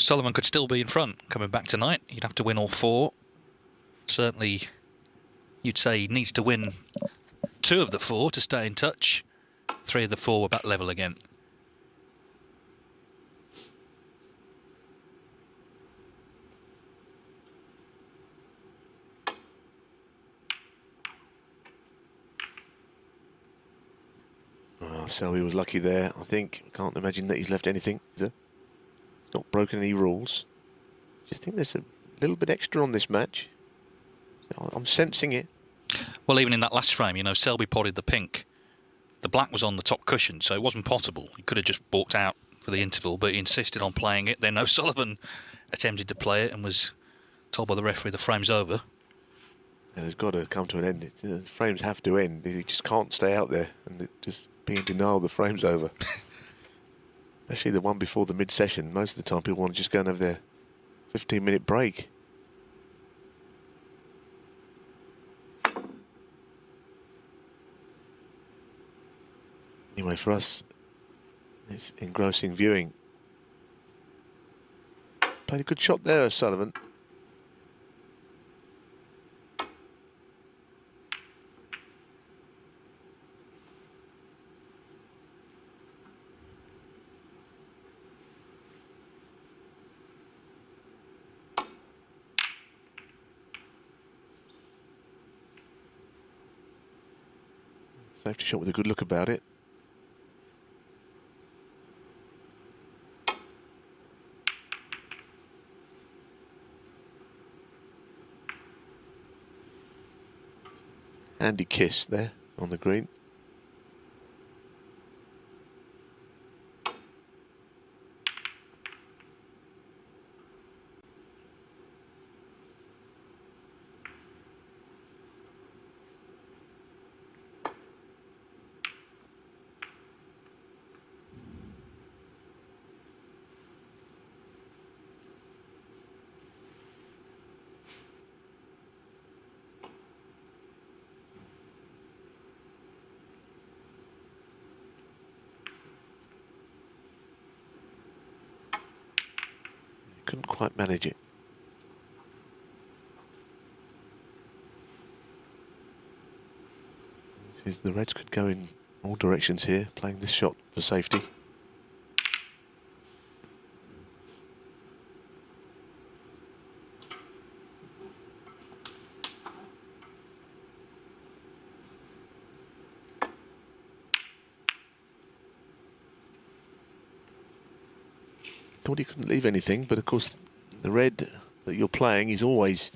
O'Sullivan could still be in front coming back tonight. He'd have to win all 4. Certainly, you'd say he needs to win 2 of the 4 to stay in touch. 3 of the 4 were back level again. Well, Selby was lucky there, I think. Can't imagine that he's left anything either. He's not broken any rules. Just think there's a little bit extra on this match. I'm sensing it. Well, even in that last frame, you know, Selby potted the pink. The black was on the top cushion, so it wasn't possible. He could have just walked out for the interval, but he insisted on playing it. Then O'Sullivan attempted to play it and was told by the referee the frame's over. Yeah, there's got to come to an end. The frames have to end. You just can't stay out there and just be in denial the frame's over. Especially the one before the mid-session. Most of the time people want to just go and have their 15-minute break. Anyway, for us, it's engrossing viewing. Played a good shot there, O'Sullivan. Safety shot with a good look about it. Handy kiss there on the green. Couldn't quite manage it. The Reds could go in all directions here, playing this shot for safety. Thought he couldn't leave anything, but of course the red that you're playing is always,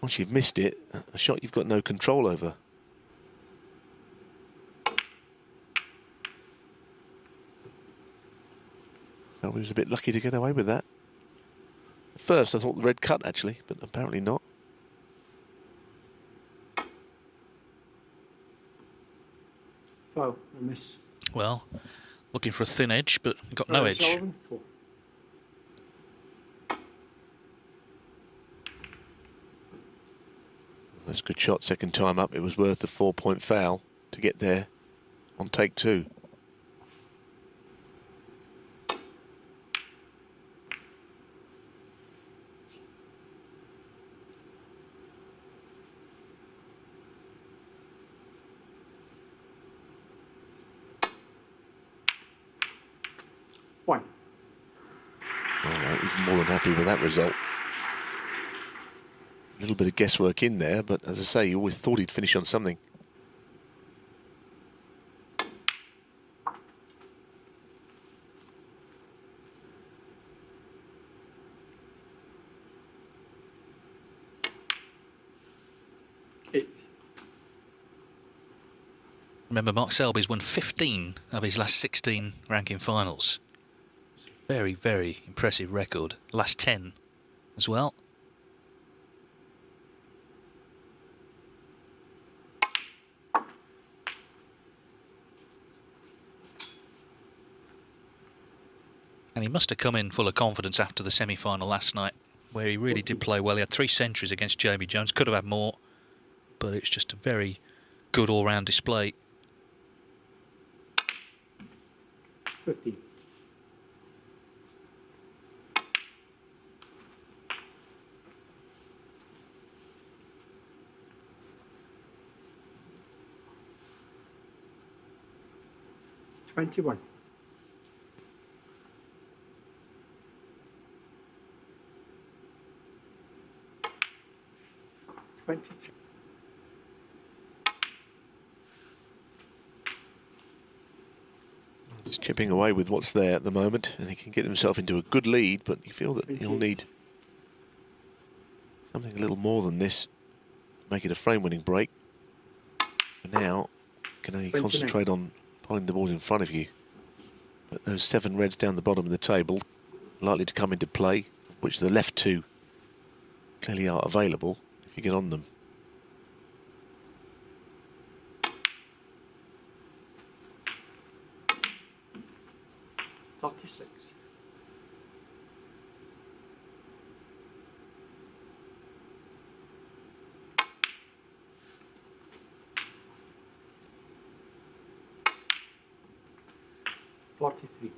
once you've missed it, a shot you've got no control over. So he was a bit lucky to get away with that. At first I thought the red cut actually, but apparently not. Foul, a miss. Well, looking for a thin edge, but got no edge. Sullivan, 4. That's a good shot, second time up. It was worth the 4-point foul to get there on take 2. One. All right, he's more than happy with that result. A little bit of guesswork in there, but as I say, you always thought he'd finish on something. Remember, Mark Selby's won 15 of his last 16 ranking finals. Very, very impressive record. Last 10 as well. And he must have come in full of confidence after the semi-final last night, where he really did play well. He had 3 centuries against Jamie Jones. Could have had more, but it's just a very good all-round display. 15. 21. 23. Just chipping away with what's there at the moment, and he can get himself into a good lead, but you feel that he'll need something a little more than this to make it a frame-winning break. For now, you can only 29. concentrate on pulling the balls in front of you. But those 7 reds down the bottom of the table likely to come into play, which the left 2 clearly are available if you get on them. $36. 43.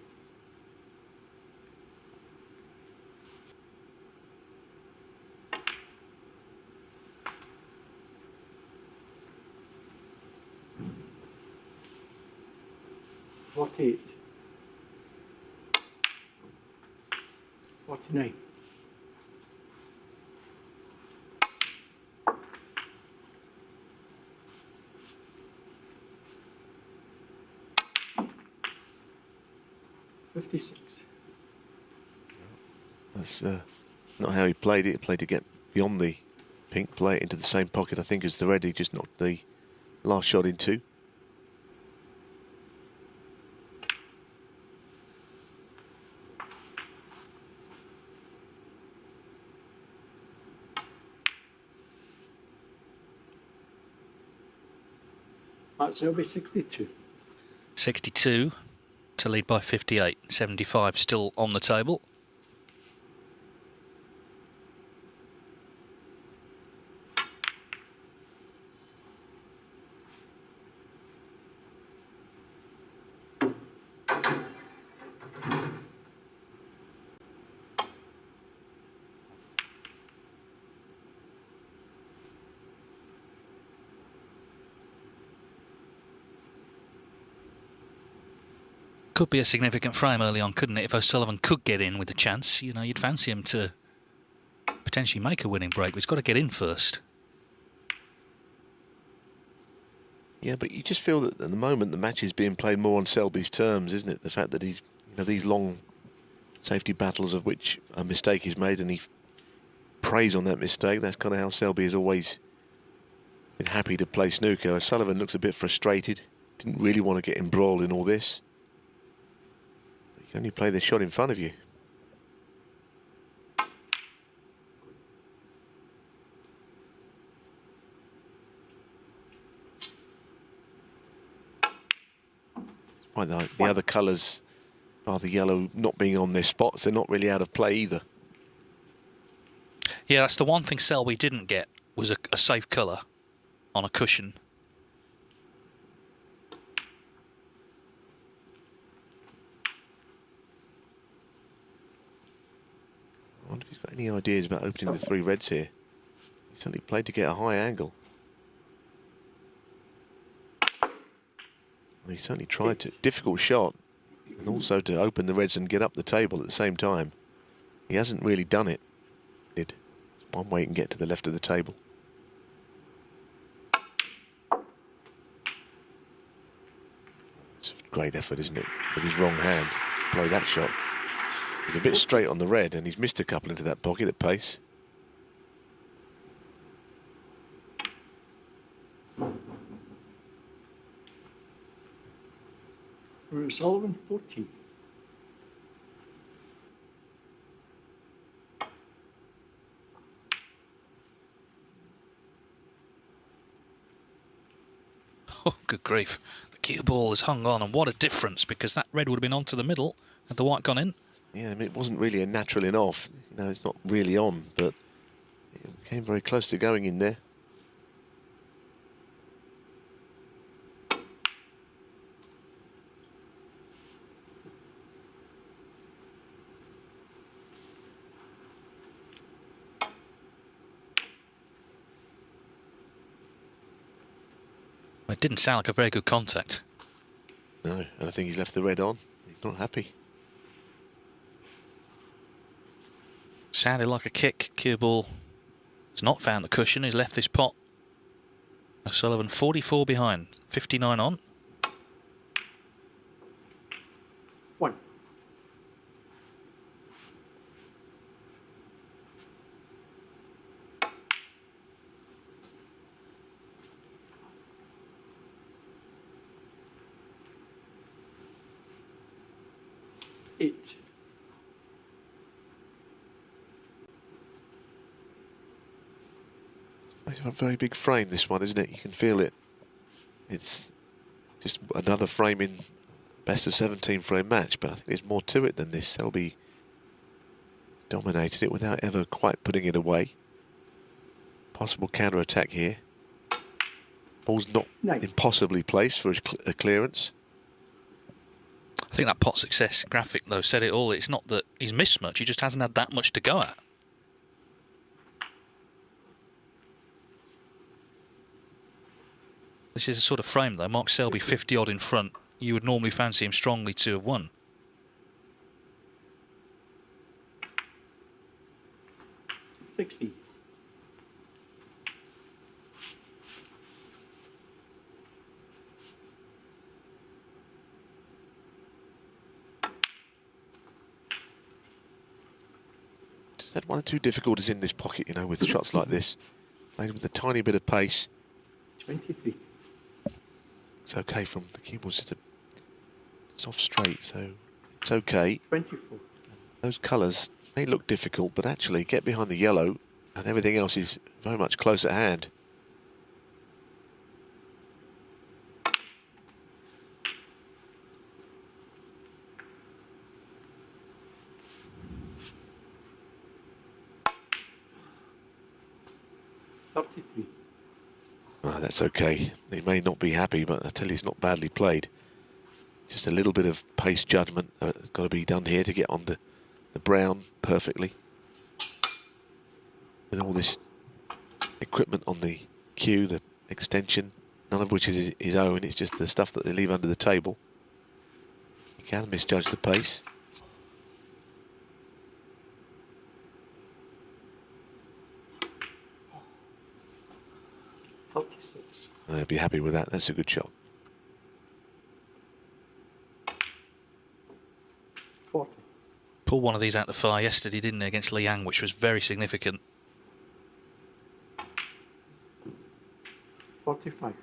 48. 49. 56. That's not how he played it. He played to get beyond the pink, play it into the same pocket, I think, as the red. He just knocked the last shot into. Selby 62. 62 to lead by 58. 75 still on the table. Could be a significant frame early on, couldn't it? If O'Sullivan could get in with a chance, you know, you'd fancy him to potentially make a winning break, but he's got to get in first. Yeah, but you just feel that at the moment the match is being played more on Selby's terms, isn't it? The fact that he's, you know, these long safety battles of which a mistake is made and he preys on that mistake. That's kind of how Selby has always been happy to play snooker. O'Sullivan looks a bit frustrated. Didn't really want to get embroiled in all this. You can only play the shot in front of you. Despite the other colours, bar the yellow not being on their spots, they're not really out of play either. Yeah, that's the one thing Selby didn't get, was a safe colour on a cushion. I wonder if he's got any ideas about opening the 3 reds here. He certainly played to get a high angle. Well, he certainly tried to. Difficult shot. And also to open the reds and get up the table at the same time. He hasn't really done it. It's one way he can get to the left of the table. It's a great effort, isn't it? With his wrong hand, play that shot. He's a bit straight on the red and he's missed a couple into that pocket at pace. Sullivan 14. Oh, good grief. The cue ball has hung on, and what a difference, because that red would have been onto the middle had the white gone in. Yeah, I mean, it wasn't really a natural in off. You know, it's not really on, but it came very close to going in there. It didn't sound like a very good contact. No, and I don't think he's left the red on. He's not happy. Sounded like a kick. Cue ball has not found the cushion. He's left this pot. O'Sullivan 44 behind, 59 on. 1. Eight. It's a very big frame, this one, isn't it? You can feel it. It's just another frame in best of 17 frame match, but I think there's more to it than this. Selby dominated it without ever quite putting it away. Possible counter-attack here. Ball's not impossibly placed for a clearance. I think that pot success graphic, though, said it all. It's not that he's missed much, he just hasn't had that much to go at. This is a sort of frame, though. Mark Selby 50-odd in front. You would normally fancy him strongly to have won. 60. Just had one or two difficulties in this pocket, you know, with shots like this. Played with a tiny bit of pace. 23. It's okay from the keyboard, just a soft straight, so it's okay. 24. Those colours may look difficult, but actually get behind the yellow and everything else is very much close at hand. Oh, that's okay. He may not be happy, but I tell you, it's not badly played. Just a little bit of pace judgment that's got to be done here to get onto the brown perfectly. With all this equipment on the cue, the extension, none of which is his own, it's just the stuff that they leave under the table. You can misjudge the pace. I'd be happy with that. That's a good shot. 40. Pulled one of these out the fire yesterday, didn't he, against Liang, which was very significant. 45.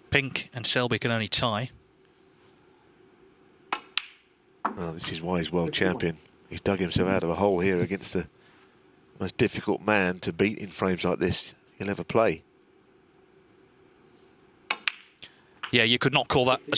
Pink and Selby can only tie. Well, this is why he's world champion. He's dug himself out of a hole here against the most difficult man to beat in frames like this he'll ever play. Yeah, you could not call that a